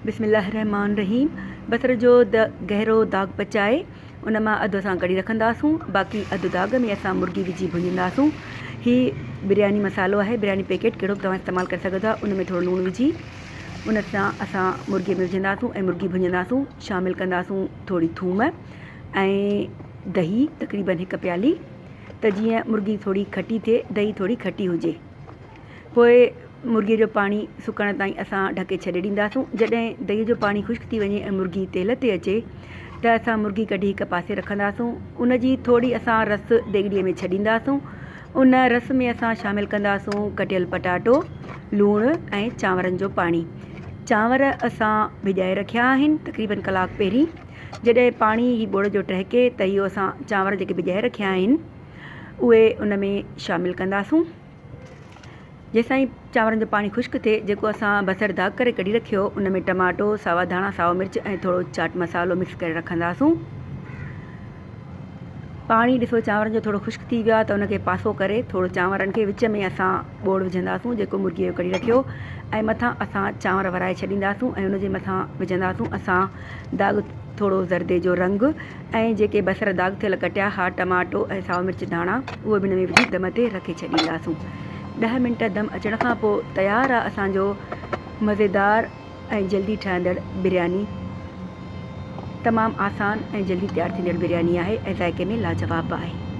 बिस्मिल्लाहिर्रहमानिर्रहीम। बसर जो गहरो दाग पचाए उन मां अधु असां कढी रखंदासूं, बाक़ी अधु दाग में असां मुर्गी विझी भुञंदासूं। हीउ बिरयानी मसालो आहे, बिरयानी पैकेट कहिड़ो बि तव्हां इस्तेमालु करे सघो था। उन में थोरो लूणु विझी उन सां असां मुर्गी में विझंदासूं ऐं मुर्गी भुञंदासूं। शामिलु कंदासूं थोरी थूम ऐं दही, तक़रीबन 1 प्याली, त जीअं मुर्गी थोरी खटी थिए, दही थोरी खटी हुजे। पोइ मुर्गीअ जो पाणी सुकण ताईं असां ढके छॾे ॾींदासूं। जॾहिं दही जो पाणी ख़ुश्क थी वञे ऐं मुर्गी तेल ते अचे त असां मुर्गी कढी हिकु पासे रखंदासूं। उन जी थोरी असां रस देॻड़ीअ में छॾींदासूं। उन रस में असां शामिलु कंदासूं कटियल पटाटो, लूणु ऐं चांवरनि जो पाणी। चांवर असां भिॼाए रखिया आहिनि तक़रीबन कलाकु पहिरीं। जॾहिं पाणी ही ॿोड़ जो टहिके त इहो असां चांवर जेके भिॼाए रखिया आहिनि उहे उन में शामिलु कंदासूं। जेसिताईं चांवरनि जो पाणी ख़ुश्क थिए, जेको असां बसर दाग करे कढी रखियो उन में टमाटो, सावा धाणा, साओ मिर्च ऐं थोरो चाट मसालो मिक्स करे रखंदासूं। पाणी ॾिसो चांवरनि जो थोरो ख़ुश्क थी वियो आहे त उनखे पासो करे थोरो चांवरनि खे विच में असां ॿोड़ विझंदासूं जेको मुर्गीअ जो कढी रखियो, ऐं मथां असां चांवर वराए छॾींदासूं ऐं उनजे मथां विझंदासूं असां दाग थोरो ज़र्दे जो रंग ऐं जेके बसर दाग थियल कटिया हा, टमाटो ऐं साओ मिर्च धाणा, उहे बि हिन में विझी दम ते रखे छॾींदासूं। 10 मिंट दम अचण खां पोइ तयारु आहे असांजो मज़ेदार ऐं जल्दी ठहंदड़ बिरयानी। तमामु आसान ऐं जल्दी तयारु थींदड़ बिरयानी आहे ऐं ज़ाइक़े में लाजवाब आहे।